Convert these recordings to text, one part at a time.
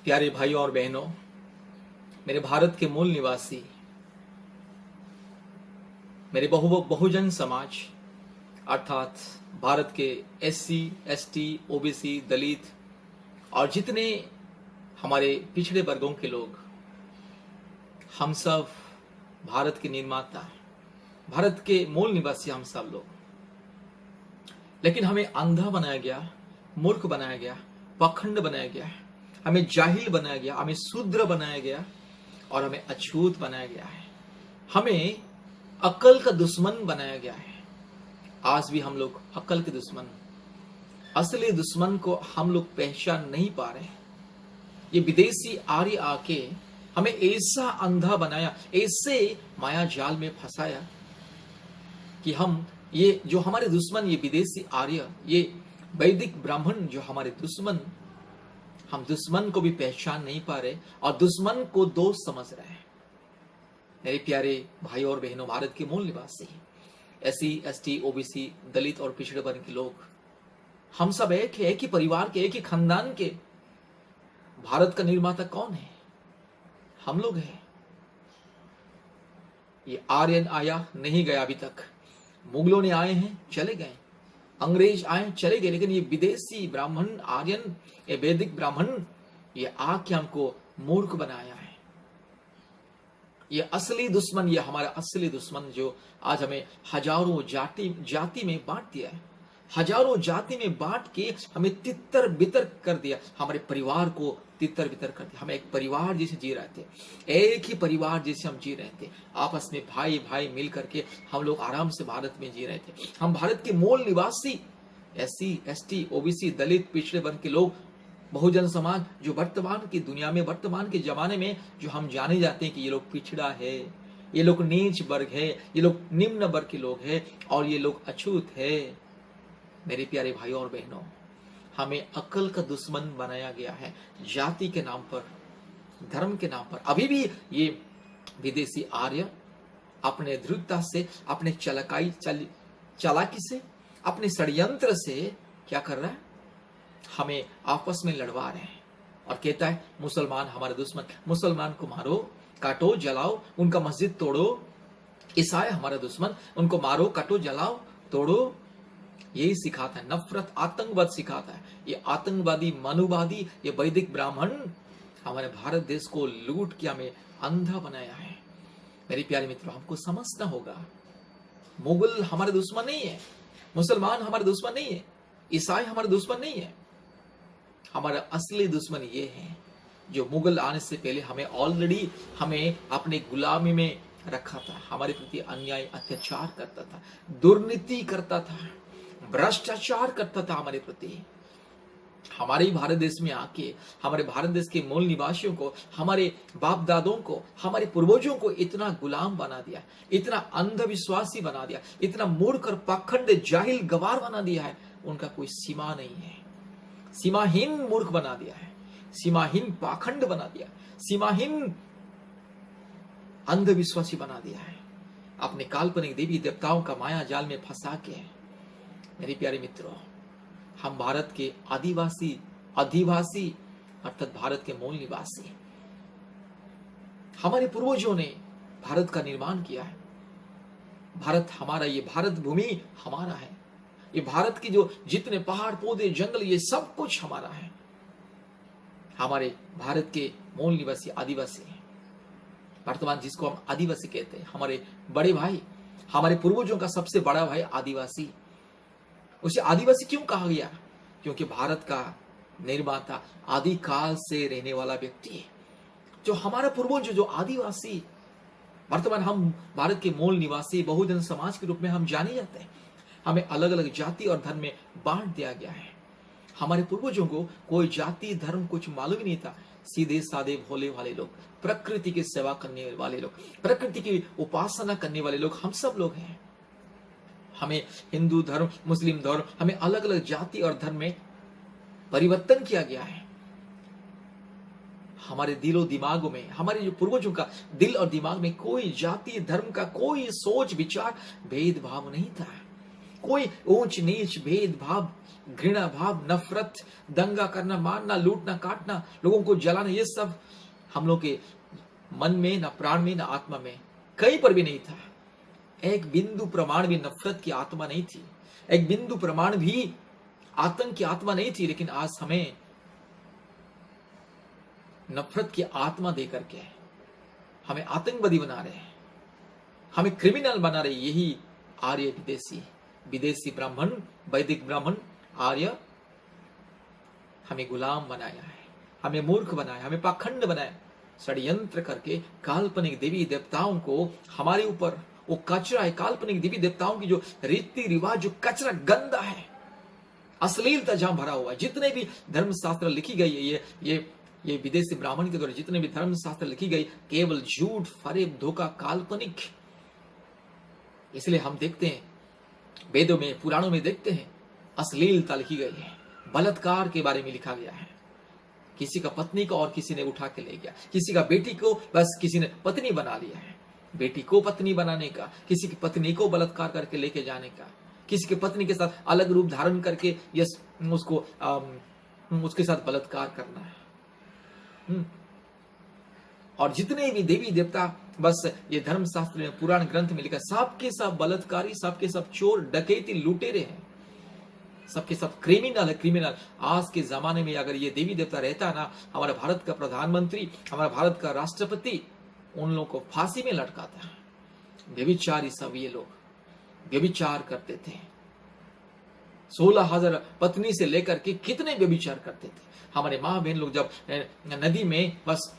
प्यारे भाई और बहनों, मेरे भारत के मूल निवासी, मेरे बहुजन समाज अर्थात भारत के एससी, एसटी, ओबीसी, दलित और जितने हमारे पिछड़े वर्गों के लोग, हम सब भारत के निर्माता, भारत के मूल निवासी हम सब लोग। लेकिन हमें अंधा बनाया गया, मूर्ख बनाया गया, पाखंड बनाया गया, हमें जाहिल बनाया गया, हमें शूद्र बनाया गया और हमें अछूत बनाया गया है। हमें अक्ल का दुश्मन बनाया गया है। आज भी हम लोग अक्ल के दुश्मन, असली दुश्मन को हम लोग पहचान नहीं पा रहे। ये विदेशी आर्य आके हमें ऐसा अंधा बनाया, ऐसे माया जाल में फंसाया कि हम ये जो हमारे दुश्मन, ये विदेशी आर्य, ये वैदिक ब्राह्मण जो हमारे दुश्मन, हम दुश्मन को भी पहचान नहीं पा रहे और दुश्मन को दोस्त समझ रहे हैं। मेरे प्यारे भाई और बहनों, भारत के मूल निवासी, एससी, एसटी, ओबीसी, दलित और पिछड़े वर्ग के लोग, हम सब एक है, एक ही परिवार के, एक ही खानदान के। भारत का निर्माता कौन है? हम लोग हैं। ये आर्यन आया नहीं गया अभी तक, मुगलों ने आए हैं, चले गए, अंग्रेज आए, चले गए, लेकिन ये विदेशी ब्राह्मण, आर्यन, ये वैदिक ब्राह्मण, ये आके हमको मूर्ख बनाया है। ये असली दुश्मन, ये हमारा असली दुश्मन जो आज हमें हजारों जाति में बांट दिया है, हजारों जाति में बांट के हमें तितर बितर कर दिया, हमारे परिवार को तितर बितर कर दिया। हम एक परिवार जैसे जी रहे थे, एक ही परिवार जैसे हम जी रहे थे, आपस में भाई भाई मिल करके हम लोग आराम से भारत में जी रहे थे। हम भारत के मूल निवासी, एससी, एसटी, ओबीसी, दलित, पिछड़े वर्ग के लोग, बहुजन समाज, जो वर्तमान की दुनिया में, वर्तमान के जमाने में जो हम जाने जाते हैं कि ये लोग पिछड़ा है, ये लोग नीच वर्ग है, ये लोग निम्न वर्ग के लोग हैं और ये लोग अछूत है। मेरे प्यारे भाइयों और बहनों, हमें अक्ल का दुश्मन बनाया गया है, जाति के नाम पर, धर्म के नाम पर। अभी भी ये विदेशी आर्य अपने दृढ़ता से, अपने चालाकी से, अपने षड्यंत्र से क्या कर रहा है? हमें आपस में लड़वा रहे हैं और कहता है मुसलमान हमारे दुश्मन, मुसलमान को मारो, काटो, जलाओ, उनका मस्जिद तोड़ो। ईसाई हमारा दुश्मन, उनको मारो, काटो, जलाओ, तोड़ो। यही सिखाता है, नफरत, आतंकवाद सिखाता है। ये आतंकवादी, मनुवादी, ये वैदिक ब्राह्मण हमारे भारत देश को लूट के हमें अंधा बनाया है। मेरे प्यारे मित्रों, हमको समझना होगा, मुगल हमारे दुश्मन नहीं है, मुसलमान हमारे दुश्मन नहीं है, ईसाई हमारे दुश्मन नहीं है। हमारा असली दुश्मन ये है जो मुगल आने से पहले हमें ऑलरेडी हमें अपने गुलामी में रखा था, हमारे प्रति अन्याय, अत्याचार करता था, दुर्नीति करता था, भ्रष्टाचार करता था हमारे प्रति। हमारे ही भारत देश में आके हमारे भारत देश के मूल निवासियों को, हमारे बाप दादों को, हमारे पूर्वजों को इतना गुलाम बना दिया, इतना अंधविश्वासी बना दिया, इतना मूर्ख और पाखंड, जाहिल, गवार बना दिया है, उनका कोई सीमा नहीं है। सीमाहीन मूर्ख बना दिया है, सीमाहीन पाखंड बना दिया, सीमाहीन अंधविश्वासी बना दिया है, अपने काल्पनिक देवी देवताओं का माया जाल में फंसा के। मेरे प्यारे मित्रों, हम भारत के आदिवासी, अधिवासी अर्थात भारत के मूल निवासी, हमारे पूर्वजों ने भारत का निर्माण किया है। भारत हमारा, ये भारत भूमि हमारा है, ये भारत की जो जितने पहाड़, पौधे, जंगल, ये सब कुछ हमारा है। हमारे भारत के मूल निवासी आदिवासी हैं, वर्तमान जिसको हम आदिवासी कहते हैं, हमारे बड़े भाई, हमारे पूर्वजों का सबसे बड़ा भाई आदिवासी। उसे आदिवासी क्यों कहा गया? क्योंकि भारत का निर्माता आदि काल से रहने वाला व्यक्ति है। जो हमारा पूर्वज, जो आदिवासी, वर्तमान हम भारत के मूल निवासी, बहुजन समाज के रूप में हम जाने जाते हैं। हमें अलग अलग जाति और धर्म में बांट दिया गया है। हमारे पूर्वजों को कोई जाति, धर्म कुछ मालूम ही नहीं था। सीधे साधे भोले वाले लोग, प्रकृति की सेवा करने वाले लोग, प्रकृति की उपासना करने वाले लोग हम सब लोग हैं। हमें हिंदू धर्म, मुस्लिम धर्म, हमें अलग अलग जाति और धर्म में परिवर्तन किया गया है। हमारे दिलो दिमागों में, हमारे जो पूर्वजों का दिल और दिमाग में कोई जाति, धर्म का कोई सोच, विचार, भेदभाव नहीं था। कोई ऊंच नीच, भेदभाव, घृणा भाव, नफरत, दंगा करना, मारना, लूटना, काटना, लोगों को जलाना, ये सब हम लोग के मन में, ना प्राण में, ना आत्मा में कहीं पर भी नहीं था। एक बिंदु प्रमाण भी नफरत की आत्मा नहीं थी, एक बिंदु प्रमाण भी आतंक की आत्मा नहीं थी। लेकिन आज हमें नफरत की आत्मा देकर के हमें आतंकवादी बना रहे हैं, हमें क्रिमिनल बना रहे। यही आर्य विदेशी ब्राह्मण, वैदिक ब्राह्मण, आर्य हमें गुलाम बनाया है, हमें मूर्ख बनाया, हमें पाखंड बनाया, षड्यंत्र करके काल्पनिक देवी देवताओं को हमारे ऊपर, वो कचरा है, काल्पनिक देवी देवताओं की जो रीति रिवाज, जो कचरा गंदा है, अश्लीलता जहां भरा हुआ है। जितने भी धर्मशास्त्र लिखी गई है, ये विदेशी ब्राह्मण के द्वारा जितने भी धर्मशास्त्र लिखी गई, केवल झूठ, फरेब, धोखा, काल्पनिक। इसलिए हम देखते हैं वेदों में, पुराणों में देखते हैं अश्लीलता लिखी गई है, बलात्कार के बारे में लिखा गया है। किसी का पत्नी को और किसी ने उठा के ले गया, किसी का बेटी को बस किसी ने पत्नी बना लिया है, बेटी को पत्नी बनाने का, किसी की पत्नी को बलात्कार करके लेके जाने का, किसी की पत्नी के साथ अलग रूप धारण करके यस उसको उसके साथ बलात्कार करना है। और जितने भी देवी देवता बस ये धर्मशास्त्र में, पुराण ग्रंथ में लिखा, सबके सब बलात्कारी, सबके सब चोर, डकैती, लुटेरे हैं, सबके सब क्रिमिनल है, क्रिमिनल। आज के जमाने में अगर ये देवी देवता रहता ना, हमारे भारत का प्रधानमंत्री, हमारा भारत का राष्ट्रपति उन लोगों को फांसी में लटकाता है। व्यभिचारी सब ये लोग व्यभिचार करते थे, 16,000 पत्नी से लेकर के कितने व्यभिचार करते थे। हमारे माँ बहन लोग जब नदी में बस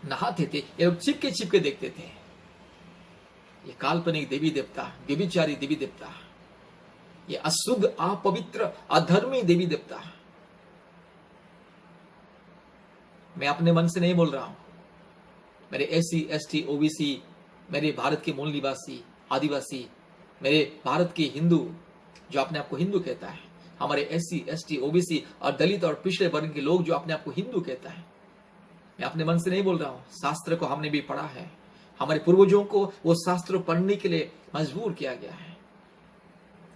नहाते थे, ये लोग छिपके छिपके देखते थे। ये काल्पनिक देवी देवता, व्यभिचारी देवी देवता, ये अशुद्ध, अपवित्र, अधर्मी देवी देवता। मैं अपने मन से नहीं बोल रहा हूं, मेरे SC ST OBC, मेरे भारत के मूल निवासी, आदिवासी, मेरे भारत के हिंदू, जो अपने आप को हिंदू कहता है, हमारे SC ST OBC और दलित और पिछड़े वर्ग के लोग जो अपने आप को हिंदू कहता है, मैं अपने मन से नहीं बोल रहा हूं। शास्त्र को हमने भी पढ़ा है, हमारे पूर्वजों को वो शास्त्र पढ़ने के लिए मजबूर किया गया है।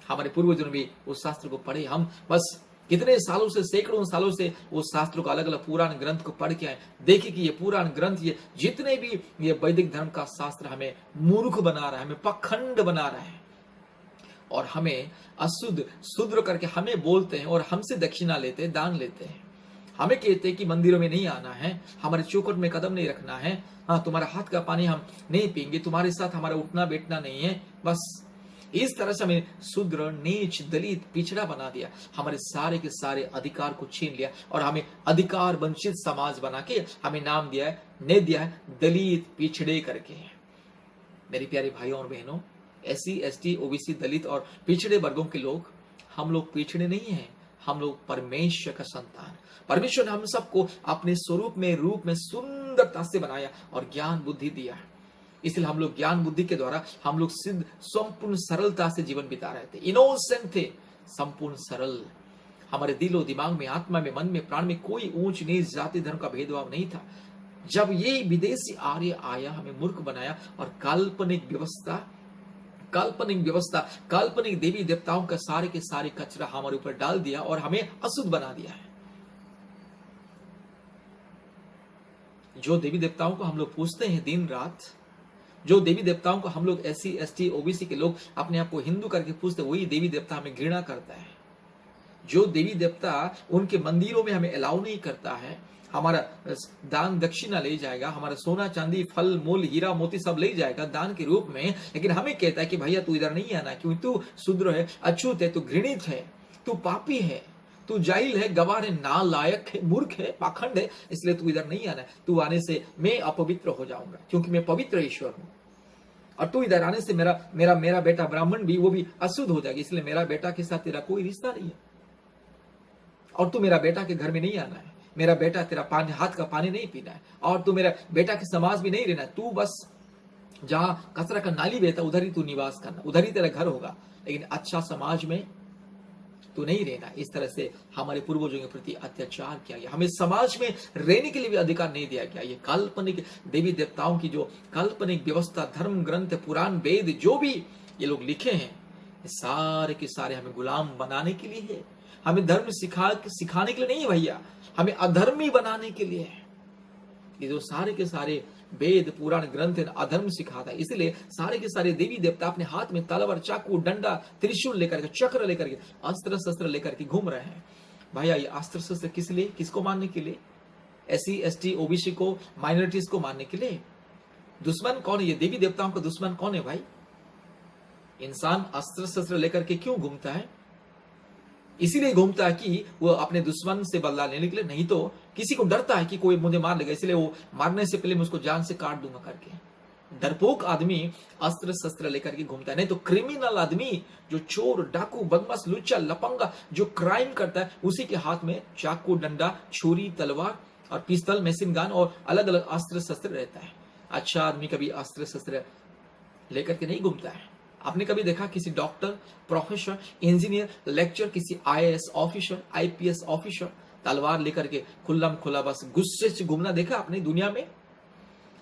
हमारे पूर्वजों ने भी उस शास्त्र को पढ़े। हम बस कितने सालों से, सैकड़ों सालों से वो शास्त्रों को, अलग अलग पुराण ग्रंथ को पढ़ के आए। देखिए कि ये पुराण ग्रंथ, ये जितने भी ये वैदिक धर्म का शास्त्र हमें मूर्ख बना रहा है, हमें पखंड बना रहा है और हमें अशुद्ध शूद्र करके हमें बोलते हैं और हमसे दक्षिणा लेते हैं, दान लेते हैं। हमें कहते हैं कि मंदिरों में नहीं आना है, हमारे चौखट में कदम नहीं रखना है, हाँ तुम्हारा हाथ का पानी हम नहीं पीएंगे, तुम्हारे साथ हमारा उठना बैठना नहीं है। बस इस तरह से हमें शूद्र, नीच, दलित, पिछड़ा बना दिया, हमारे सारे के सारे अधिकार को छीन लिया और हमें अधिकार वंचित समाज बना के हमें नाम दिया है, ने दिया है दलित, पिछड़े करके। मेरे प्यारे भाइयों और बहनों, SC ST OBC, दलित और पिछड़े वर्गों के लोग, हम लोग पिछड़े नहीं हैं, हम लोग परमेश्वर का संतान। परमेश्वर ने हम सबको अपने स्वरूप में, रूप में सुंदरता से बनाया और ज्ञान बुद्धि दिया। इसलिए हम लोग ज्ञान बुद्धि के द्वारा हम लोग सिद्ध, संपूर्ण सरलता से जीवन बिता रहे थे, इनोसेंट थे, संपूर्ण सरल। हमारे दिलो दिमाग में, आत्मा में, मन में, प्राण में कोई ऊंच नीच, जाति धर्म का भेदभाव नहीं था। जब ये विदेशी आर्य आया, हमें मूर्ख बनाया और काल्पनिक व्यवस्था, काल्पनिक देवी देवताओं का सारे के सारे कचरा हमारे ऊपर डाल दिया और हमें अशुद्ध बना दिया है। जो देवी देवताओं को हम लोग पूछते हैं दिन रात, जो देवी देवताओं को हम लोग SC ST OBC के लोग अपने आप को हिंदू करके पूछते, वही देवी देवता हमें घृणा करता है। जो देवी देवता उनके मंदिरों में हमें अलाउ नहीं करता है, हमारा दान दक्षिणा ले जाएगा, हमारा सोना चांदी, फल मूल, हीरा मोती सब ले जाएगा दान के रूप में, लेकिन हमें कहता है कि भैया तू इधर नहीं आना, क्योंकि तू शूद्र है, अछूत है, तू घृणित है, तू पापी है, तू जाहिल है, गवार है, नालायक है, मूर्ख है, पाखंड है, इसलिए तू इधर नहीं आना है। तू आने से मैं अपवित्र हो जाऊंगा, क्योंकि मैं पवित्र ईश्वर हूं, और तू इधर आने से मेरा बेटा ब्राह्मण भी, वो भी अशुद्ध हो जाएगा, इसलिए मेरा बेटा के साथ तेरा कोई रिश्ता नहीं है, और तू मेरा बेटा के घर में नहीं आना है, मेरा बेटा तेरा पानी, हाथ का पानी नहीं पीना है, और तू मेरा बेटा के समाज भी नहीं रहना है। तू बस जहां कचरा का नाली बहता उधर ही तू निवास करना, उधर ही तेरा घर होगा, लेकिन अच्छा समाज में तू नहीं रहना। इस तरह से हमारे पूर्वजों के प्रति अत्याचार किया गया, हमें समाज में रहने के लिए भी अधिकार नहीं दिया गया। ये काल्पनिक देवी देवताओं की जो काल्पनिक व्यवस्था, धर्म ग्रंथ, पुराण, वेद जो भी ये लोग लिखे हैं, ये सारे के सारे हमें गुलाम बनाने के लिए है, हमें धर्म सिखाने के लिए नहीं है भैया, हमें अधर्मी बनाने के लिए है। ये जो सारे के सारे वेद पुराण ग्रंथ है अधर्म सिखाता है, इसलिए सारे के सारे देवी देवता अपने हाथ में तलवार, चाकू, डंडा, त्रिशूल लेकर के, चक्र लेकर के, अस्त्र शस्त्र लेकर के घूम रहे हैं। भैया ये अस्त्र शस्त्र किस लिए, किसको मारने के लिए? SC ST OBC को, माइनॉरिटीज को मारने के लिए। दुश्मन कौन है? ये देवी देवताओं का दुश्मन कौन है भाई? इंसान अस्त्र शस्त्र लेकर के क्यों घूमता है? इसीलिए घूमता है कि वो अपने दुश्मन से बदला लेने के लिए, नहीं तो किसी को डरता है कि कोई मुझे मार लेगा, इसलिए वो मारने से पहले मैं उसको जान से काट दूंगा करके। डरपोक आदमी अस्त्र शस्त्र लेकर के घूमता है, नहीं तो क्रिमिनल आदमी जो चोर, डाकू, बदमाश, लुच्चा, लपंगा जो क्राइम करता है, उसी के हाथ में चाकू, डंडा, छुरी, तलवार और पिस्तल, मशीन गन और अलग अलग अस्त्र शस्त्र रहता है। अच्छा आदमी कभी अस्त्र शस्त्र लेकर के नहीं घूमता है। आपने कभी देखा किसी डॉक्टर, प्रोफेसर, इंजीनियर, लेक्चर, किसी IAS ऑफिसर, IPS ऑफिसर तलवार लेकर के खुल्लम खुला बस गुस्से से घूमना देखा आपने दुनिया में?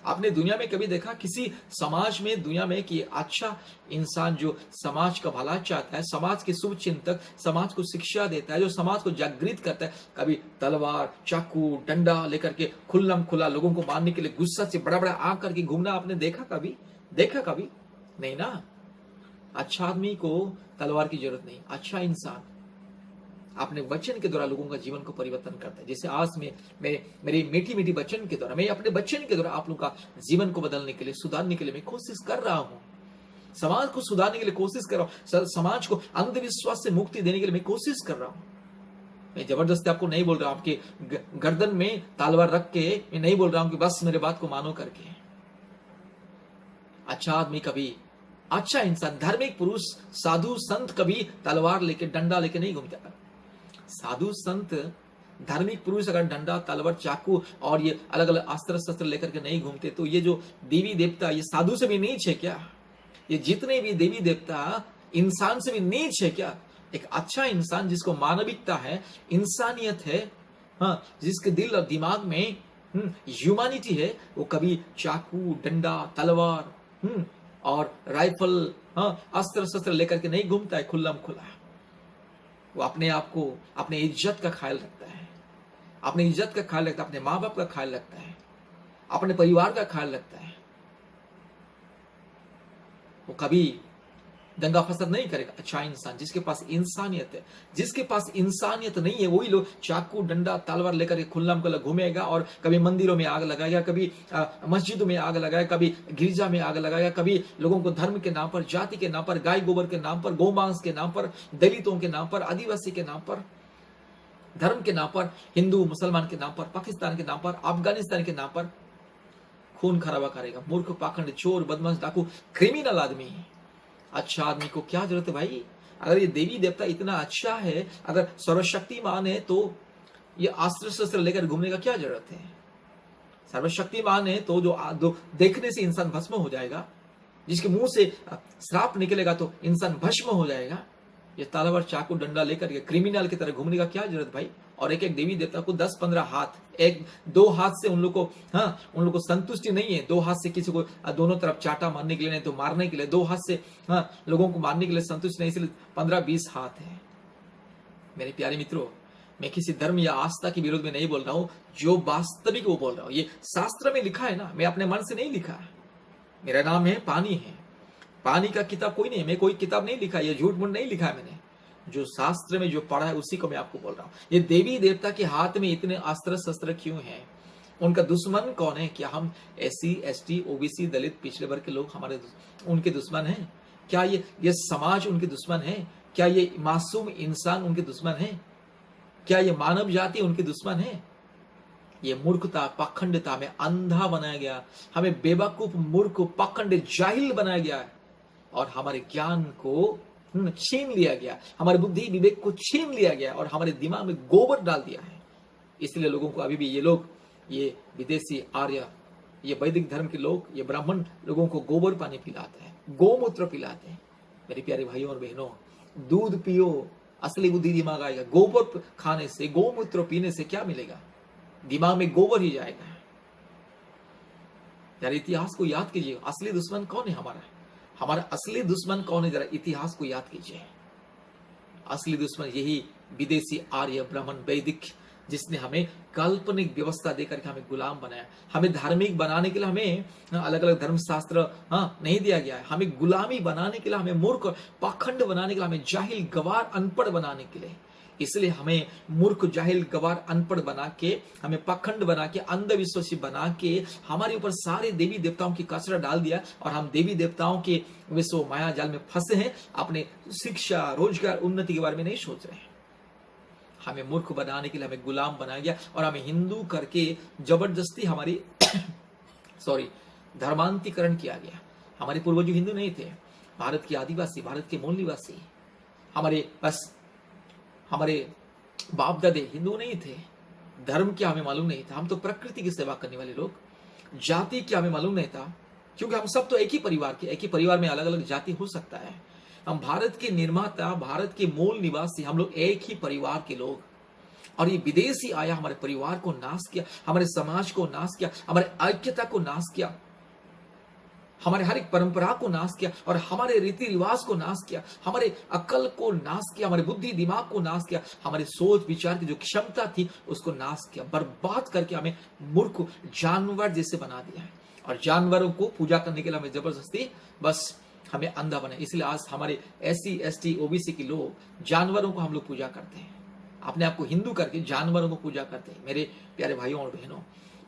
आपने दुनिया में कभी देखा किसी समाज में, दुनिया में कि अच्छा इंसान जो समाज का भला चाहता है, समाज के शुभ चिंतक, समाज को शिक्षा देता है, जो समाज को जागृत करता है, कभी तलवार, चाकू, डंडा लेकर के खुल्लम खुला लोगों को मारने के लिए गुस्सा से बड़ा बड़ा आंख करके घूमना आपने देखा कभी? देखा कभी नहीं ना। अच्छा आदमी को तलवार की जरूरत नहीं। अच्छा इंसान अपने वचन के द्वारा लोगों का जीवन को परिवर्तन करता है। जैसे आज में मेरी मीठी मीठी वचन के द्वारा, मैं अपने वचन के द्वारा आप लोगों का जीवन को बदलने के लिए, सुधारने के लिए मैं कोशिश कर रहा हूं। समाज को सुधारने के लिए कोशिश कर रहा हूं, समाज को अंधविश्वास से मुक्ति देने के लिए मैं कोशिश कर रहा हूं। मैं जबरदस्ती आपको नहीं बोल रहा हूं, आपके गर्दन में तलवार रख के मैं नहीं बोल रहा हूं कि बस मेरे बात को मानो करके। अच्छा आदमी कभी, अच्छा इंसान, धार्मिक पुरुष, साधु संत कभी तलवार लेके, डंडा लेके नहीं घूमता। साधु संत, धार्मिक पुरुष अगर डंडा, तलवार, चाकू और ये अलग अलग अस्त्र शस्त्र लेकर के नहीं घूमते तो ये जो देवी देवता, ये साधु से भी नीच है क्या? ये जितने भी देवी देवता इंसान से भी नीच है क्या? एक अच्छा इंसान जिसको मानविकता है, इंसानियत है, हाँ, जिसके दिल और दिमाग में ह्यूमैनिटी है, वो कभी चाकू, डंडा, तलवार और राइफल, हाँ, अस्त्र शस्त्र लेकर के नहीं घूमता है खुल्लम खुला। वो अपने आप को, अपने इज्जत का ख्याल रखता है, अपने इज्जत का ख्याल रखता है, अपने माँ बाप का ख्याल रखता है, अपने परिवार का ख्याल रखता है। वो कभी दंगा फसाद नहीं करेगा। अच्छा इंसान जिसके पास इंसानियत है, जिसके पास इंसानियत नहीं है वही लोग चाकू, डंडा, तलवार लेकर के खुल्लम खुला घूमेगा और कभी मंदिरों में आग लगाएगा, कभी मस्जिदों में आग लगाएगा, कभी गिरजा में आग लगाएगा, कभी लोगों को धर्म के नाम पर, जाति के नाम पर, गाय गोबर के नाम पर, गोमांस के नाम पर, दलितों के नाम पर, आदिवासी के नाम पर, धर्म के नाम पर, हिंदू मुसलमान के नाम पर, पाकिस्तान के नाम पर, अफगानिस्तान के नाम पर खून खराबा करेगा। मूर्ख, पाखंड, चोर, बदमाश, डाकू, क्रिमिनल आदमी। अच्छा आदमी को क्या जरूरत है भाई? अगर ये देवी देवता इतना अच्छा है, अगर सर्वशक्तिमान है, तो ये अस्त्र शस्त्र लेकर घूमने का क्या जरूरत है? सर्वशक्तिमान है तो जो देखने से इंसान भस्म हो जाएगा, जिसके मुंह से श्राप निकलेगा तो इंसान भस्म हो जाएगा। ये तलवार, चाकू, डंडा लेकर के क्रिमिनल की तरह घूमने का क्या जरूरत भाई? और एक एक देवी देवता को 10-15 हाथ, एक दो हाथ से उन लोग को, हाँ, उन लोग को संतुष्टि नहीं है। दो हाथ से किसी को दोनों तरफ चाटा मारने के लिए, नहीं तो मारने के लिए, दो हाथ से, हाँ, लोगों को मारने के लिए संतुष्ट नहीं, इसलिए 15-20 हाथ है। मेरे प्यारे मित्रों, मैं किसी धर्म या आस्था के विरोध में नहीं बोल रहा हूं, जो वास्तविक वो बोल रहा हूं। ये शास्त्र में लिखा है ना, मैं अपने मन से नहीं लिखा। मेरा नाम है पानी है, पानी का किताब कोई नहीं है, मैं कोई किताब नहीं लिखा, ये झूठ मूठ नहीं लिखा है मैंने। जो शास्त्र में जो पढ़ा है उसी को मैं आपको बोल रहा हूं। ये देवी देवता के हाथ में इतने अस्त्र शस्त्र क्यों हैं? उनका दुश्मन कौन है? क्या हम SC ST OBC दलित पिछड़े वर्ग के लोग हमारे उनके दुश्मन हैं? क्या ये समाज उनके दुश्मन है? क्या ये मासूम इंसान उनके दुश्मन है? क्या ये मानव जाति उनके दुश्मन है? ये मूर्खता, पाखंडता में अंधा बनाया गया, हमें बेवकूफ, मूर्ख, पाखंड, जाहिल बनाया गया है और हमारे ज्ञान को छीन लिया गया, हमारे बुद्धि विवेक को छीन लिया गया और हमारे दिमाग में गोबर डाल दिया है। इसलिए लोगों को अभी भी ये लोग, ये विदेशी आर्य, ये वैदिक धर्म के लोग, ये ब्राह्मण लोगों को गोबर पानी पिलाते हैं, गोमूत्र पिलाते हैं। मेरे प्यारे भाइयों और बहनों, दूध पियो, असली बुद्धि दिमाग आएगा। गोबर खाने से, गोमूत्र पीने से क्या मिलेगा? दिमाग में गोबर ही जाएगा। यार इतिहास को याद कीजिए, असली दुश्मन कौन है हमारा? हमारा असली दुश्मन कौन है, जरा इतिहास को याद कीजिए। असली दुश्मन यही विदेशी आर्य ब्राह्मण वैदिक, जिसने हमें काल्पनिक व्यवस्था देकर के हमें गुलाम बनाया। हमें धार्मिक बनाने के लिए हमें अलग अलग धर्मशास्त्र नहीं दिया गया है। हमें गुलामी बनाने के लिए, हमें मूर्ख पाखंड बनाने के लिए, हमें जाहिल गवार अनपढ़ बनाने के लिए, इसलिए हमें मूर्ख जाहिल गवार अनपढ़ बना के, हमें पाखंड बना के, अंधविश्वासी बना के हमारे ऊपर सारे देवी देवताओं की कचरा डाल दिया और हम देवी देवताओं के विश्व माया जाल में फंसे हैं। अपने शिक्षा, रोजगार, उन्नति के बारे में नहीं सोच रहे हैं। हमें मूर्ख बनाने के लिए हमें गुलाम बनाया गया और हमें हिंदू करके जबरदस्ती हमारी धर्मांतरीकरण किया गया। हमारे पूर्वज हिंदू नहीं थे, भारत के आदिवासी, भारत के मूल निवासी, हमारे बाप दादे हिंदू नहीं थे। धर्म क्या हमें मालूम नहीं था, हम तो प्रकृति की सेवा करने वाले लोग। जाति क्या हमें मालूम नहीं था, क्योंकि हम सब तो एक ही परिवार के, एक ही परिवार में अलग अलग जाति हो सकता है। हम भारत के निर्माता, भारत के मूल निवासी, हम लोग एक ही परिवार के लोग। और ये विदेशी आया, हमारे परिवार को नाश किया, हमारे समाज को नाश किया, हमारे ऐक्यता को नाश किया, हमारे हर एक परंपरा को नाश किया और हमारे रीति रिवाज को नाश किया, हमारे अक्ल को नाश किया, हमारे बुद्धि दिमाग को नाश किया, हमारे सोच विचार की जो क्षमता थी उसको नाश किया, बर्बाद करके हमें मूर्ख जानवर जैसे बना दिया है। और जानवरों को पूजा करने के लिए हमें जबरदस्ती बस हमें अंधा बनाया। इसलिए आज हमारे SC ST OBC के लोग, जानवरों को हम लोग पूजा करते हैं, अपने आप को हिंदू करके जानवरों को पूजा करते हैं। मेरे प्यारे भाइयों और बहनों,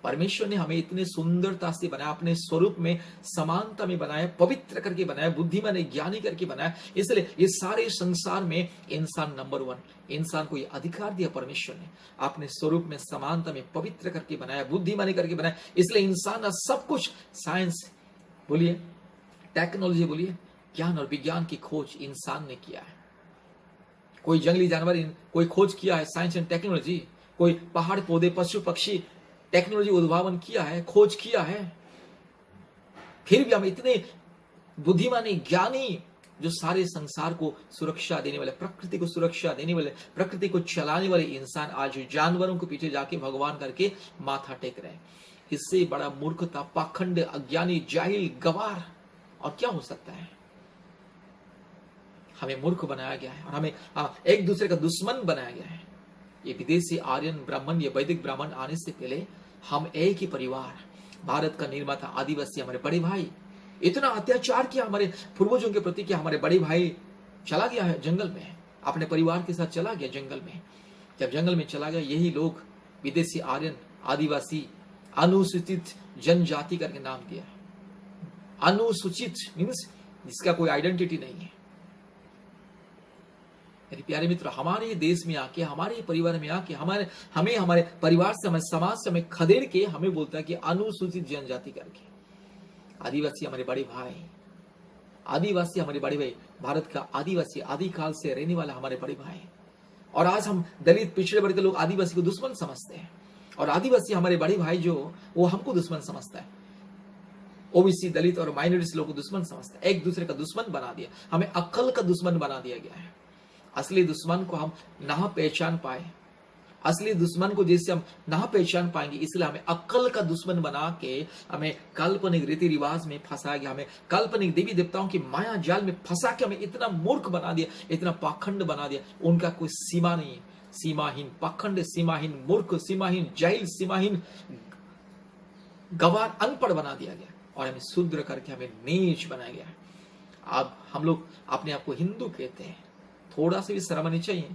परमेश्वर ने हमें इतने सुंदरता से बनाया, अपने स्वरूप में समानता में बनाया, पवित्र करके बनाया, बुद्धिमान ज्ञानी करके बनाया। इसलिए ये सारे संसार में इंसान नंबर 1, इंसान को ये अधिकार दिया परमेश्वर ने, अपने स्वरूप में समानता में पवित्र करके बनाया, बुद्धिमानी करके बनाया। इसलिए इंसान सब कुछ, साइंस बोलिए, टेक्नोलॉजी बोलिए, ज्ञान और विज्ञान की खोज इंसान ने किया है। कोई जंगली जानवर कोई खोज किया है, साइंस एंड टेक्नोलॉजी, कोई पहाड़ पौधे पशु पक्षी टेक्नोलॉजी उद्भावन किया है, खोज किया है। फिर भी हम इतने बुद्धिमानी ज्ञानी, जो सारे संसार को सुरक्षा देने वाले, प्रकृति को सुरक्षा देने वाले, प्रकृति को चलाने वाले इंसान आज जानवरों के पीछे जाके भगवान करके माथा टेक रहे हैं। इससे बड़ा मूर्खता, पाखंड, अज्ञानी, जाहिल, गवार और क्या हो सकता है। हमें मूर्ख बनाया गया है और हमें एक दूसरे का दुश्मन बनाया गया है। ये विदेशी आर्यन ब्राह्मण, ये वैदिक ब्राह्मण आने से पहले हम एक ही परिवार, भारत का निर्माता आदिवासी, हमारे बड़े भाई, इतना अत्याचार किया हमारे पूर्वजों के प्रति कि हमारे बड़े भाई चला गया है जंगल में, अपने परिवार के साथ चला गया जंगल में। जब जंगल में चला गया, यही लोग विदेशी आर्यन, आदिवासी, अनुसूचित जनजाति करके नाम दिया। अनुसूचित मीन्स जिसका कोई आइडेंटिटी नहीं है। मेरे प्यारे मित्र, हमारे देश में आके, हमारे परिवार में आके, हमारे परिवार से, हमारे समाज से हमें खदेड़ के हमें बोलता है कि अनुसूचित जनजाति करके। आदिवासी हमारे बड़े भाई, आदिवासी हमारे बड़े भाई, भारत का आदिवासी, आदिकाल से रहने वाला हमारे बड़े भाई। और आज हम दलित, पिछड़े वर्ग के लोग आदिवासी को दुश्मन समझते हैं और आदिवासी हमारे बड़े भाई जो, वो हमको दुश्मन समझता है। OBC, दलित और माइनॉरिटी लोगों को दुश्मन समझता है, एक दूसरे का दुश्मन बना दिया, हमें अक्ल का दुश्मन बना दिया गया है। असली दुश्मन को हम ना पहचान पाए, असली दुश्मन को जैसे हम ना पहचान पाएंगे, इसलिए हमें अक्ल का दुश्मन बना के हमें काल्पनिक रीति रिवाज में फंसा गया, हमें काल्पनिक देवी देवताओं की माया जाल में फंसा के हमें इतना मूर्ख बना दिया, इतना पाखंड बना दिया, उनका कोई सीमा नहीं है। सीमाहीन पाखंड, सीमाहीन मूर्ख, सीमाहीन जाहिल, सीमाहीन गवार, अनपढ़ बना दिया गया और हमें शूद्र करके हमें नीच बनाया गया। अब हम लोग अपने आप को हिंदू कहते हैं, थोड़ा सा भी शर्म आनी चाहिए।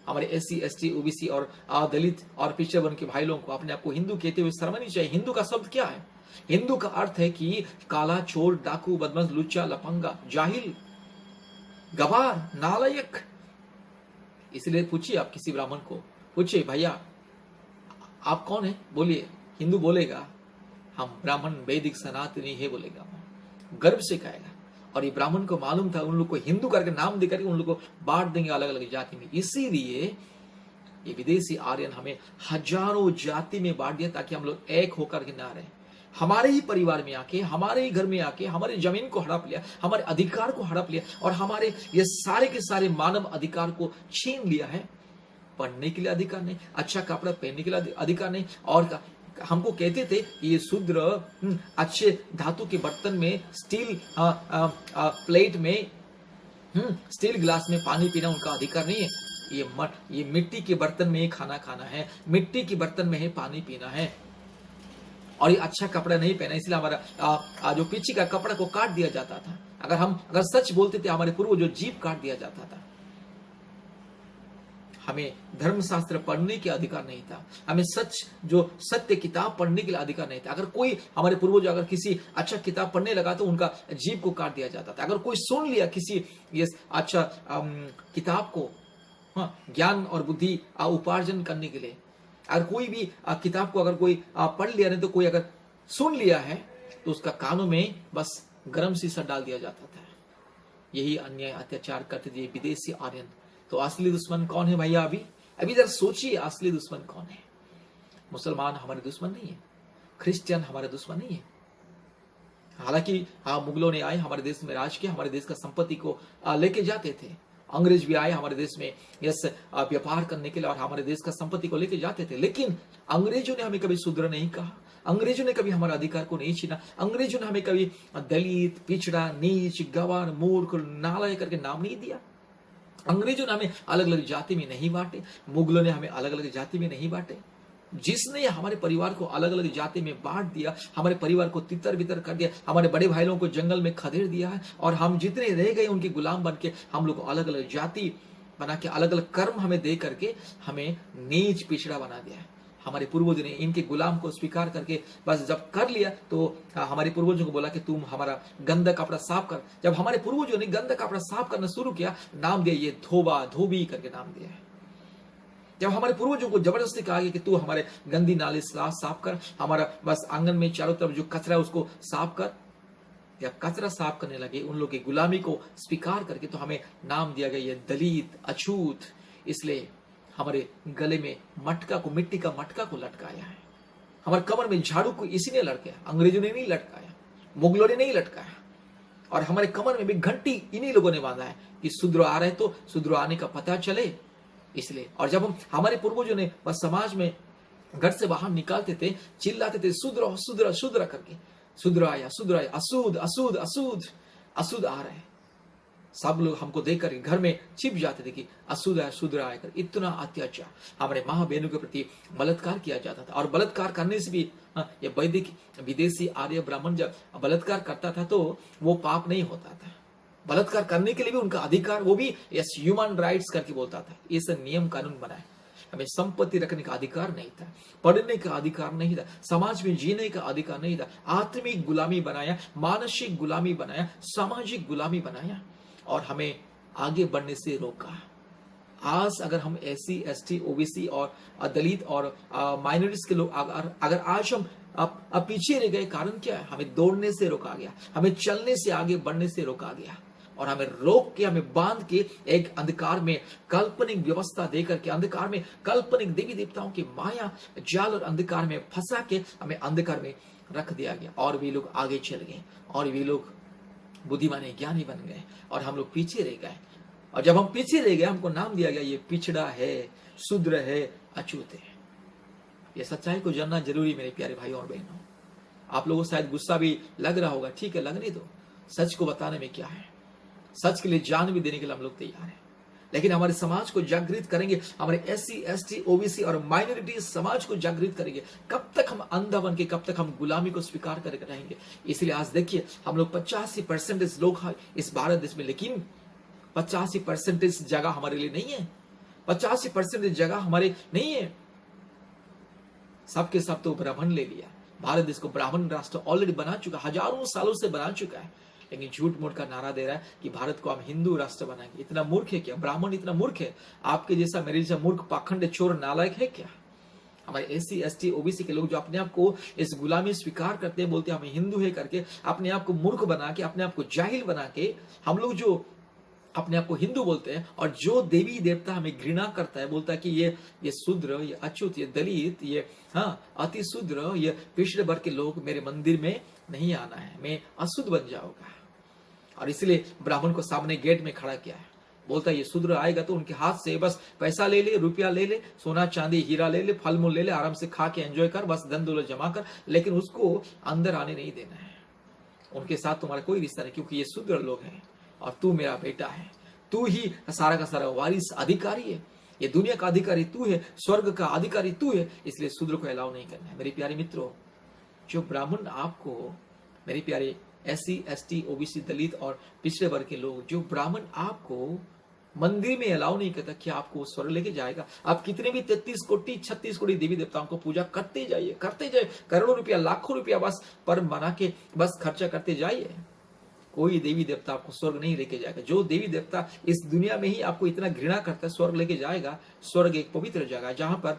हमारे SC ST OBC और दलित और पिछड़े वर्ग के भाई लोगों को अपने आप को हिंदू कहते हुए शर्म आनी चाहिए। हिंदू का शब्द क्या है? हिंदू का अर्थ है कि काला, चोर, डाकू, बदमाश, लुच्चा, लफंगा, जाहिल, गवार, नालायक। इसलिए पूछिए, आप किसी ब्राह्मण को पूछिए, भैया आप कौन है, बोलिए। हिंदू बोलेगा हम ब्राह्मण वैदिक सनातनी है, बोलेगा, गर्व से कहेगा। और ये ब्राह्मण को मालूम था उन लोग को हिंदू करके नाम देकर उन लोग को बांट देंगे अलग अलग जाति में। इसीलिए ये विदेशी आर्यन हमें हजारों जाति में बांट दिया ताकि हम लोग एक होकर के ना रहे। हमारे ही परिवार में आके, हमारे ही घर में आके हमारे जमीन को हड़प लिया, हमारे अधिकार को हड़प लिया और हमारे ये सारे के सारे मानव अधिकार को छीन लिया है। पढ़ने के लिए अधिकार नहीं, अच्छा कपड़ा पहनने के लिए अधिकार नहीं, और हमको कहते थे कि ये शूद्र अच्छे धातु के बर्तन में, स्टील प्लेट में, स्टील गिलास में पानी पीना उनका अधिकार नहीं है। ये मिट्टी के बर्तन में ही खाना खाना है, मिट्टी के बर्तन में ही पानी पीना है। और ये अच्छा कपड़ा नहीं पहना, इसलिए हमारा जो पीछे का कपड़ा को काट दिया जाता था। अगर सच बोलते थे हमारे पूर्वजों, जीभ काट दिया जाता था। हमें धर्मशास्त्र पढ़ने के अधिकार नहीं था, हमें सत्य किताब पढ़ने के लिए अधिकार नहीं था। अगर कोई हमारे पूर्वज अगर किसी अच्छा किताब पढ़ने लगा तो उनका जीभ को काट दिया जाता था। अगर कोई सुन लिया किसी ये अच्छा किताब को, ज्ञान और बुद्धि उपार्जन करने के लिए, अगर कोई भी किताब को अगर कोई पढ़ लिया नहीं तो कोई अगर सुन लिया है तो उसका कानों में बस गरम शीशा डाल दिया जाता था। यही अन्याय अत्याचार करते थे विदेशी आर्यन। तो असली दुश्मन कौन है भैया? अभी जरा सोचिए, असली दुश्मन कौन है? मुसलमान हमारे दुश्मन नहीं है, क्रिश्चियन हमारे दुश्मन नहीं है। हालांकि मुगलों ने आए, हमारे देश में राज किया, हमारे देश का संपत्ति को लेके जाते थे। अंग्रेज भी आए हमारे देश में व्यापार करने के लिए और हमारे देश का संपत्ति को लेके जाते थे। लेकिन अंग्रेजों ने हमें कभी शूद्र नहीं कहा, अंग्रेजों ने कभी हमारे अधिकार को नहीं छीना, अंग्रेजों ने हमें कभी दलित, पिछड़ा, नीच, गंवार, मूर्ख, नालायक करके नाम नहीं दिया। अंग्रेजों ने हमें अलग अलग जाति में नहीं बांटे, मुगलों ने हमें अलग अलग जाति में नहीं बांटे। जिसने हमारे परिवार को अलग अलग जाति में बांट दिया, हमारे परिवार को तितर बितर कर दिया, हमारे बड़े भाई लोगों को जंगल में खदेड़ दिया है और हम जितने रह गए उनके गुलाम बन के हम लोग को अलग अलग जाति बना के, अलग अलग कर्म हमें दे करके हमें नीच पिछड़ा बना दिया है। हमारे पूर्वजों ने इनके गुलाम को स्वीकार करके बस जब कर लिया तो हमारे पूर्वजों को बोला कि तुम हमारा गंदा कपड़ा साफ कर। जब हमारे पूर्वजों ने गंदा कपड़ा साफ करना शुरू किया, नाम दिया ये धोबा, धोबी करके नाम दिया है। जब हमारे पूर्वजों को जबरदस्ती कहा गया कि तू हमारे गंदी नाली साफ कर, हमारा बस आंगन में चारों तरफ जो कचरा है उसको साफ कर, या कचरा साफ करने लगे उन लोगों की गुलामी को स्वीकार करके, तो हमें नाम दिया गया ये दलित, अछूत। इसलिए हमारे गले में मटका को, मिट्टी का मटका को लटकाया है, हमारे कमर में झाड़ू को इसी ने लटकाया, अंग्रेजों ने नहीं लटकाया, मुगलों ने नहीं लटकाया। और हमारे कमर में भी घंटी इन्हीं लोगों ने बांधा है कि शूद्र आ रहे तो शूद्र आने का पता चले, इसलिए। और जब हम हमारे पूर्वजों ने बस समाज में घर से बाहर निकालते थे, चिल्लाते थे शूद्र शूद्र शूद्र करके, शूद्र आया, असूद असूद असूद असूद आ रहा है। सब लोग हमको देखकर घर में छिप जाते थे कि असूद आया, शूद्र आया कर। इतना अत्याचार हमारे माँ बहनों के प्रति बलात्कार किया जाता था। और बलात्कार करने से भी ये वैदिक विदेशी आर्य ब्राह्मण जब बलात्कार करता था तो वो पाप नहीं होता था। बलात्कार करने के लिए भी उनका अधिकार, वो भी यस ह्यूमन राइट्स करके बोलता था। ये सब नियम कानून बनाए। हमें संपत्ति रखने का अधिकार नहीं था, पढ़ने का अधिकार नहीं था, समाज में जीने का अधिकार नहीं था। आत्मिक गुलामी बनाया, मानसिक गुलामी बनाया, सामाजिक गुलामी बनाया और हमें आगे बढ़ने से रोका। आज अगर हम एससी, एसटी, ओबीसी और दलित और माइनॉरिटीज के लोग अगर आज हम अब पीछे रह गए, कारण क्या है? हमें दौड़ने से रोका गया, हमें चलने से, आगे बढ़ने से रोका गया और हमें रोक के, हमें बांध के एक अंधकार में काल्पनिक व्यवस्था देकर के, अंधकार में काल्पनिक देवी देवताओं की माया जाल और अंधकार में फंसा के हमें अंधकार में रख दिया गया। और वे लोग आगे चल गए और वे लोग बुद्धिमान ज्ञानी बन गए और हम लोग पीछे रह गए। और जब हम पीछे रह गए, हमको नाम दिया गया ये पिछड़ा है, शूद्र है, अछूत है। ये सच्चाई को जानना जरूरी मेरे प्यारे भाइयों और बहनों। आप लोगों को शायद गुस्सा भी लग रहा होगा, ठीक है, लगने दो। सच को बताने में क्या है, सच के लिए जान भी देने के लिए हम लोग तैयार हैं। लेकिन हमारे समाज को जागृत करेंगे, हमारे एससी, एसटी, ओबीसी और माइनॉरिटी समाज को जागृत करेंगे। कब तक हम अंधा बन के, कब तक हम गुलामी को स्वीकार करके रहेंगे? इसलिए आज देखिए, हम लोग 85% लोग हैं इस भारत देश में, लेकिन 85% जगह हमारे लिए नहीं है। 85% जगह हमारे नहीं है। सबके सब तो ब्राह्मण ले लिया। भारत देश को ब्राह्मण राष्ट्र ऑलरेडी बना चुका, हजारों सालों से बना चुका है। लेकिन झूठ मूठ का नारा दे रहा है कि भारत को हम हिंदू राष्ट्र बनाएंगे। इतना मूर्ख है क्या? ब्राह्मण इतना मूर्ख है? आपके जैसा, मेरे जैसा मूर्ख, पाखंड, चोर, नालायक है क्या? हमारे एससी, एसटी, ओबीसी के लोग जो अपने आप को इस गुलामी स्वीकार करते हैं, बोलते हैं हमें हिंदू है करके, अपने आप को मूर्ख बना के, अपने आप को जाहिल बना के, हम लोग जो अपने आप को हिंदू बोलते हैं और जो देवी देवता हमें घृणा करता है, बोलता है कि ये शूद्र, ये अछूत, ये दलित, ये अति शूद्र, ये पिछड़े वर्ग के लोग मेरे मंदिर में नहीं आना है, मैं अशुद्ध बन जाऊंगा। और इसलिए ब्राह्मण को सामने गेट में खड़ा किया है। बोलता है ये शूद्र आएगा तो उनके हाथ से बस पैसा ले ले, रुपया ले ले, सोना चांदी हीरा ले ले, फल मूल ले ले, आराम से खा के एंजॉय कर, बस धन दौलत जमा कर, लेकिन उसको अंदर आने नहीं देना है। उनके साथ तुम्हारा कोई रिश्ता नहीं, क्योंकि ये शूद्र लोग हैं और तू मेरा बेटा है। तू ही सारा का सारा वारिस अधिकारी है, ये दुनिया का अधिकारी तू है, स्वर्ग का अधिकारी तू है, इसलिए शूद्र को अलाउ नहीं करना है। मेरे प्यारे मित्रों, जो ब्राह्मण आपको, मेरे प्यारे SC ST OBC दलित और पिछड़े वर्ग के लोग, जो ब्राह्मण आपको मंदिर में अलाउ नहीं करता, क्या आपको स्वर्ग लेके जाएगा? आप कितने भी 33 कोटि 36 कोटि देवी देवताओं को पूजा करते जाइए, करोड़ों रुपया लाखों रुपया बस पर बना के बस खर्चा करते जाइए, कोई देवी देवता आपको स्वर्ग नहीं लेके जाएगा। जो देवी देवता इस दुनिया में ही आपको इतना घृणा करता है, स्वर्ग लेके जाएगा। स्वर्ग एक पवित्र जगह है जहां पर,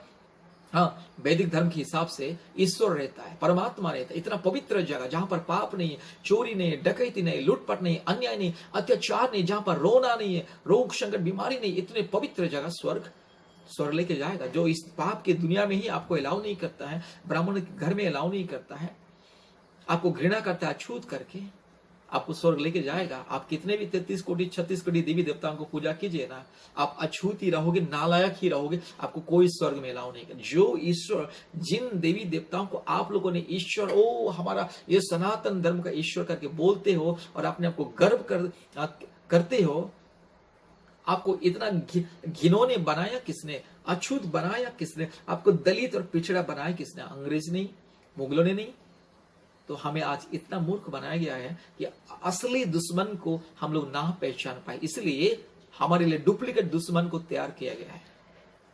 हाँ, वैदिक धर्म के हिसाब से ईश्वर रहता है, परमात्मा रहता है। इतना पवित्र जगह जहां पर पाप नहीं है, चोरी नहीं है, डकैती नहीं, लूटपाट नहीं, अन्याय नहीं, अत्याचार नहीं, जहां पर रोना नहीं है, रोग संकट बीमारी नहीं, इतने पवित्र जगह स्वर्ग लेके जाएगा। जो इस पाप के दुनिया में ही आपको अलाउ नहीं करता है, ब्राह्मण घर में अलाउ नहीं करता है, आपको घृणा करता है अछूत करके, आपको स्वर्ग लेके जाएगा। आप कितने भी 33 कोटि 36 कोटि देवी देवताओं को पूजा कीजिए ना, आप अछूत ही रहोगे, नालायक ही रहोगे, आपको कोई स्वर्ग में अलाउ नहीं कर। जो ईश्वर, जिन देवी देवताओं को आप लोगों ने ईश्वर, ओ हमारा ये सनातन धर्म का ईश्वर करके बोलते हो और अपने आपको गर्व करते हो, आपको इतना घिनौने बनाया किसने? अछूत बनाया किसने? आपको दलित और पिछड़ा बनाया किसने? अंग्रेज नहीं, मुगलों ने नहीं। तो हमें आज इतना मूर्ख बनाया गया है कि असली दुश्मन को हम लोग ना पहचान पाए, इसलिए हमारे लिए डुप्लीकेट दुश्मन को तैयार किया गया है।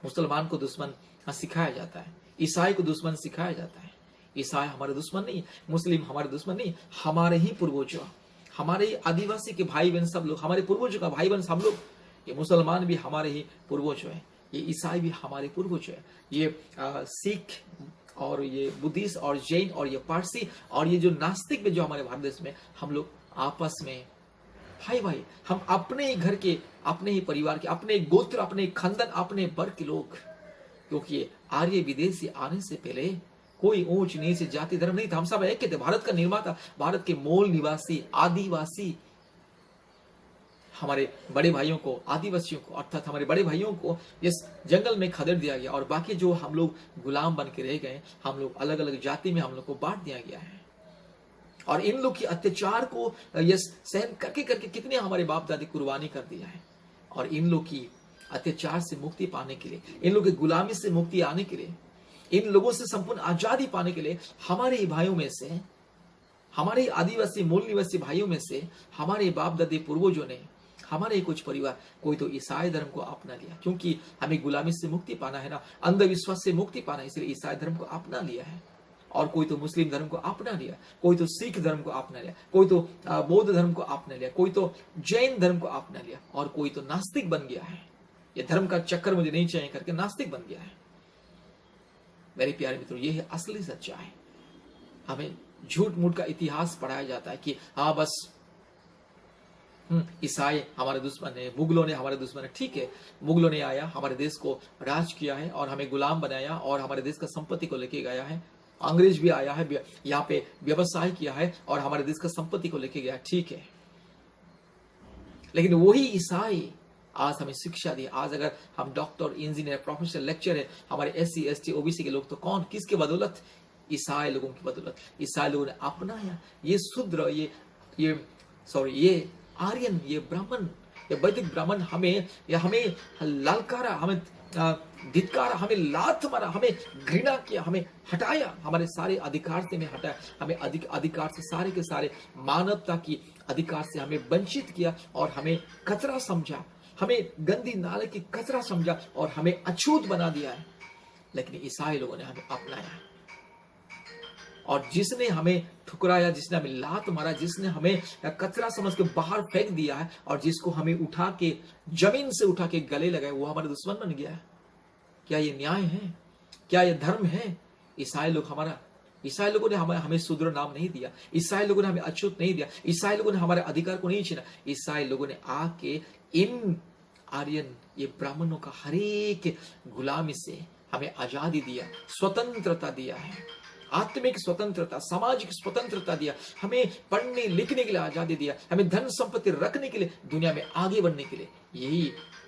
मुसलमान को दुश्मन सिखाया जाता है, ईसाई को दुश्मन सिखाया जाता है। ईसाई हमारे दुश्मन नहीं, मुस्लिम हमारे दुश्मन नहीं, हमारे ही पूर्वजों, हमारे आदिवासी के भाई बहन सब लोग, हमारे पूर्वजों का भाई बहन सब लोग। ये मुसलमान भी हमारे ही पूर्वज है, ये ईसाई भी हमारे पूर्वज है, ये सिख और ये बुद्धिस्ट और जैन और ये पारसी और ये जो नास्तिक में जो हमारे भारत देश में, हम लोग आपस में भाई, हम अपने ही घर के, अपने ही परिवार के, अपने गोत्र, अपने खानदान, अपने वर्ग के लोग। क्योंकि आर्य विदेशी आने से पहले कोई ऊंच नीच जाति धर्म नहीं था, हम सब एक थे। भारत का निर्माता, भारत के मूल निवासी आदिवासी, हमारे बड़े भाइयों को, आदिवासियों को, अर्थात हमारे बड़े भाइयों को इस जंगल में खदेड़ दिया गया और बाकी जो हम लोग गुलाम बन के रह गए, हम लोग अलग अलग जाति में हम लोग को बांट दिया गया है। और इन लोग की अत्याचार को यस सहन करके करके कितने हमारे बाप दादी कुर्बानी कर दिया है। और इन लोग की अत्याचार से मुक्ति पाने के लिए, इन लोग की गुलामी से मुक्ति आने के लिए, इन लोगों से संपूर्ण आजादी पाने के लिए हमारे ही भाइयों में से, हमारे आदिवासी मूल निवासी भाइयों में से, हमारे बाप दादी पूर्वजों ने, हमारे कुछ परिवार, कोई तो ईसाई धर्म को अपना लिया, क्योंकि हमें गुलामी से मुक्ति पाना है ना, अंधविश्वास से मुक्ति पाना है, इसलिए ईसाई धर्म को अपना लिया है। और कोई तो मुस्लिम धर्म को अपना लिया, कोई तो सिख धर्म को अपना लिया, कोई तो बौद्ध धर्म को अपना लिया, कोई तो जैन धर्म को अपना लिया, और कोई तो नास्तिक बन गया है। ये धर्म का चक्कर मुझे नहीं चाहिए करके नास्तिक बन गया है। मेरे प्यारे मित्रों, ये है असली सच्चाई। हमें झूठ मूठ का इतिहास पढ़ाया जाता है कि हाँ बस ईसाई हमारे दुश्मन है, मुगलों ने हमारे दुश्मन है। ठीक है, मुगलों ने आया, हमारे देश को राज किया है और हमें गुलाम बनाया और हमारे देश का संपत्ति को लेके गया है। अंग्रेज भी आया है, यहाँ पे व्यवसाय किया है और हमारे देश का संपत्ति को लेके गया। ठीक है, लेकिन वही ईसाई आज हमें शिक्षा दी। आज अगर हम डॉक्टर, इंजीनियर, प्रोफेसर, लेक्चर है, हमारे SC ST OBC के लोग तो कौन, किसके बदौलत? ईसाई लोगों की बदौलत। ईसाई लोगों ने अपनाया ये शूद्र, ये आर्यन, ये ब्राह्मण, ये वैदिक ब्राह्मण हमें ललकारा, हमें धिक्कारा, हमें लात मारा, हमें घृणा किया, हमें हटाया, हमारे सारे अधिकार से हमें हटाया, हमें अधिकार से, सारे के सारे मानवता की अधिकार से हमें वंचित किया और हमें कचरा समझा, हमें गंदी नाले की कचरा समझा और हमें अछूत बना दिया है। लेकिन ईसाई लोगों ने हमें अपनाया और जिसने हमें ठुकराया, जिसने हमें लात मारा, जिसने हमें कचरा समझ के बाहर फेंक दिया है और जिसको हमें उठा के जमीन से उठा के गले लगाए, वो हमारा दुश्मन बन गया है। क्या ये न्याय है? क्या ये धर्म है? ईसाई लोगों ने हमें शूद्र नाम नहीं दिया, ईसाई लोगों ने हमें अछूत नहीं दिया, ईसाई लोगों ने हमारे अधिकार को नहीं छीना। ईसाई लोगों ने आके इन आर्यन, ये ब्राह्मणों का हर एक गुलामी से हमें आजादी दिया, स्वतंत्रता दिया है। आत्मिक स्वतंत्रता, सामाजिक स्वतंत्रता दिया, हमें पढ़ने लिखने के लिए आजादी दिया, हमें धन संपत्ति रखने के लिए, दुनिया में आगे बढ़ने के लिए। यही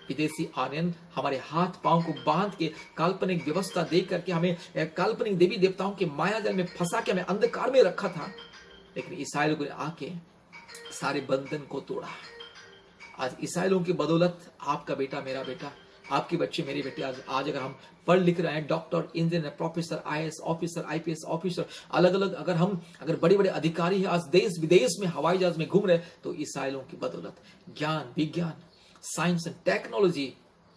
विदेशी आर्यन हमारे हाथ पांव को बांध के काल्पनिक व्यवस्था दे करके हमें काल्पनिक देवी देवताओं के मायाजाल में फंसा के हमें अंधकार में रखा था। लेकिन ईसाई लोगों ने आके सारे बंधन को तोड़ा। आज ईसाई लोगों की बदौलत आपका बेटा, मेरा बेटा, आपके बच्चे, मेरे बेटे, आज अगर हम पढ़ लिख रहे हैं, doctor, engineer, professor, IAS officer, IPS officer, अलग अलग अगर बड़े बड़े अधिकारी हैं, आज देश विदेश में हवाई जहाज में घूम रहे, तो ईसाई लोगों की बदौलत। ज्ञान, विज्ञान, साइंस एंड टेक्नोलॉजी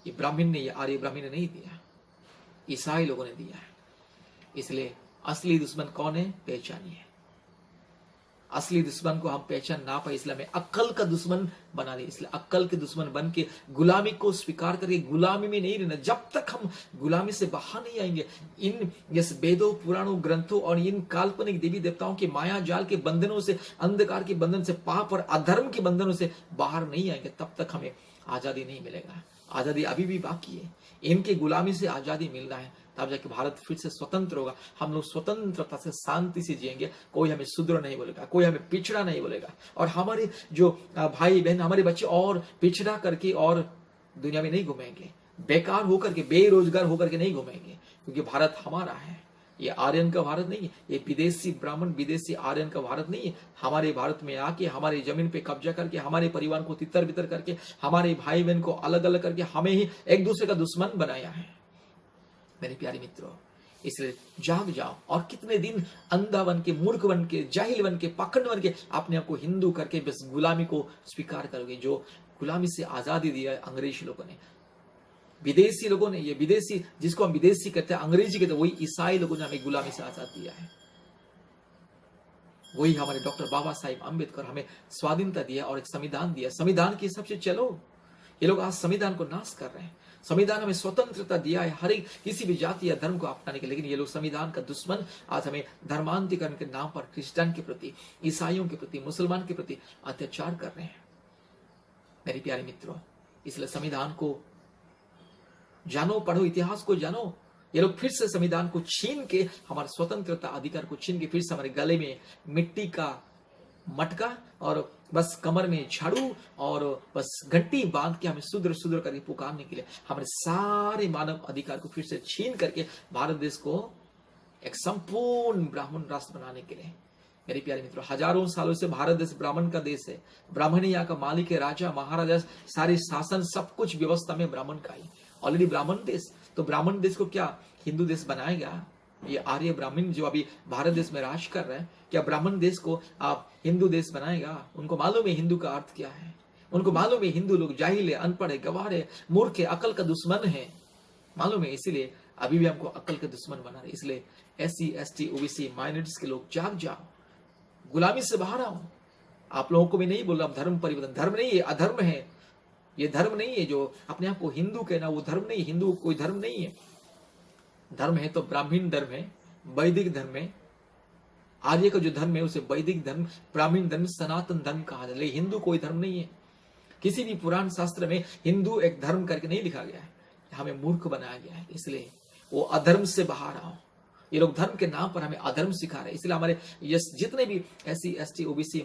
ये ब्राह्मण ने, ये आर्य ब्राह्मण ने नहीं दिया, ईसाई लोगों ने दिया है। इसलिए असली दुश्मन कौन है, पहचानिए। असली दुश्मन को हम पहचान ना पाए, इसलिए हमें अक्ल का दुश्मन बना दिया। इसलिए अक्ल के दुश्मन बन के गुलामी को स्वीकार करके गुलामी में नहीं रहना। जब तक हम गुलामी से बाहर नहीं आएंगे, इन वेदों, पुराणों, ग्रंथों और इन काल्पनिक देवी देवताओं के माया जाल के बंधनों से, अंधकार के बंधन से, पाप और अधर्म के बंधनों से बाहर नहीं आएंगे, तब तक हमें आजादी नहीं मिलेगा। आजादी अभी भी बाकी है, इनके गुलामी से आजादी मिलना है, तब जाके भारत फिर से स्वतंत्र होगा। हम लोग स्वतंत्रता से, शांति से जिएंगे, कोई हमें शूद्र नहीं बोलेगा, कोई हमें पिछड़ा नहीं बोलेगा। और हमारे जो भाई बहन, हमारे बच्चे और पिछड़ा करके और दुनिया में नहीं घूमेंगे, बेकार होकर के, बेरोजगार होकर के नहीं घूमेंगे, क्योंकि भारत हमारा है। ये आर्यन का भारत नहीं है, ये विदेशी ब्राह्मण, विदेशी आर्यन का भारत नहीं है। हमारे भारत में आके हमारी जमीन पे कब्जा करके, हमारे परिवार को तितर बितर करके, हमारे भाई बहन को अलग अलग करके, हमें ही एक दूसरे का दुश्मन बनाया है मेरे प्यारे मित्रों। इसलिए जाग जाओ, और कितने दिन अंधा बन के, मूर्ख बन के, जाहिल बन के, पाखंड बन के अपने आप को हिंदू करके बस गुलामी को स्वीकार करोगे। जो गुलामी से आजादी दिया है अंग्रेज लोगों ने, विदेशी लोगों ने, ये विदेशी जिसको हम विदेशी कहते हैं, अंग्रेजी कहते हैं, वही ईसाई लोगों ने हमें गुलामी से आजाद दिया है। वही हमारे डॉक्टर बाबा साहिब अम्बेडकर हमें स्वाधीनता दिया और एक संविधान दिया। संविधान के हिसाब से चलो। ये लोग आज संविधान को नाश कर रहे हैं। संविधान हमें स्वतंत्रता दिया है हर एक किसी भी जाति या धर्म को अपनाने के, लेकिन ये लोग संविधान का दुश्मन आज हमें धर्मांतरीकरण के नाम पर क्रिश्चियन के प्रति, ईसाइयों के प्रति, मुसलमान के प्रति अत्याचार कर रहे हैं मेरे प्यारे मित्रों। इसलिए संविधान को जानो, पढ़ो, इतिहास को जानो। ये लोग फिर से संविधान को छीन के, हमारे स्वतंत्रता अधिकार को छीन के, फिर से हमारे गले में मिट्टी का मटका और बस कमर में झाड़ू और बस घंटी बांध के हमें सुदृढ़ सुदृढ़ करके पुकारने के लिए, हमारे सारे मानव अधिकार को फिर से छीन करके भारत देश को एक संपूर्ण ब्राह्मण राष्ट्र बनाने के लिए। मेरे प्यारे मित्रों, हजारों सालों से भारत देश ब्राह्मण का देश है। ब्राह्मण ही यहाँ का मालिक है, राजा, महाराजा, सारी शासन, सब कुछ व्यवस्था में ब्राह्मण का ही। ऑलरेडी ब्राह्मण देश, तो ब्राह्मण देश को क्या हिंदू देश बनाएगा? ये आर्य ब्राह्मण जो अभी भारत देश में राज कर रहे हैं, क्या ब्राह्मण देश को आप हिंदू देश बनाएगा? उनको मालूम है हिंदू का अर्थ क्या है, उनको मालूम है हिंदू लोग जाहिल है, अनपढ़ है, गवार है, मूर्ख है, अकल का दुश्मन है, मालूम है। इसीलिए अभी भी हमको अकल का दुश्मन बना रहे। इसलिए SC, ST, OBC, माइनॉरिटीज के लोग जाग जाओ, गुलामी से बाहर आओ। आप लोगों को भी नहीं बोल रहा धर्म परिवर्तन, धर्म नहीं है, अधर्म है। ये धर्म नहीं है जो अपने आप को हिंदू कहना, वो धर्म नहीं। हिंदू कोई धर्म नहीं है। धर्म है तो ब्राह्मण धर्म है, वैदिक धर्म है। आर्य का जो धर्म है उसे वैदिक धर्म, ब्राह्मण धर्म, सनातन धर्म कहा जाता है। हिंदू कोई धर्म नहीं है। किसी भी पुराण शास्त्र में हिंदू एक धर्म करके नहीं लिखा गया है, हमें मूर्ख बनाया गया है। इसलिए वो अधर्म से बाहर आओ। ये लोग धर्म के नाम पर हमें अधर्म सिखा रहे हैं। इसलिए हमारे जितने भी SC, ST, OBC,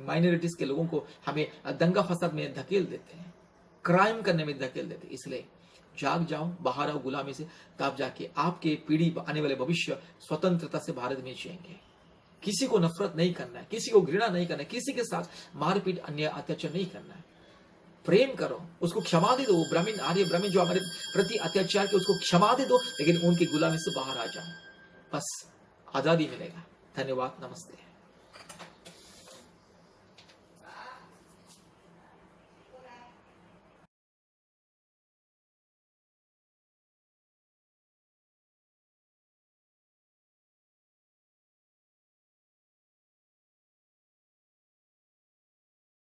माइनॉरिटीज के लोगों को हमें दंगा फसाद में धकेल देते हैं, क्राइम करने में धकेल देते हैं। इसलिए जाग जाओ, बाहर आओ गुलामी से, तब जाके आपके पीढ़ी, आने वाले भविष्य स्वतंत्रता से भारत में जिएंगे। किसी को नफरत नहीं करना है, किसी को घृणा नहीं करना है, किसी के साथ मारपीट, अन्याय, अत्याचार नहीं करना है। प्रेम करो, उसको क्षमा दे दो। ब्राह्मण, आर्य ब्राह्मण जो हमारे प्रति अत्याचार के, उसको क्षमा दे दो, लेकिन उनकी गुलामी से बाहर आ जाओ, बस आजादी मिलेगा। धन्यवाद, नमस्ते।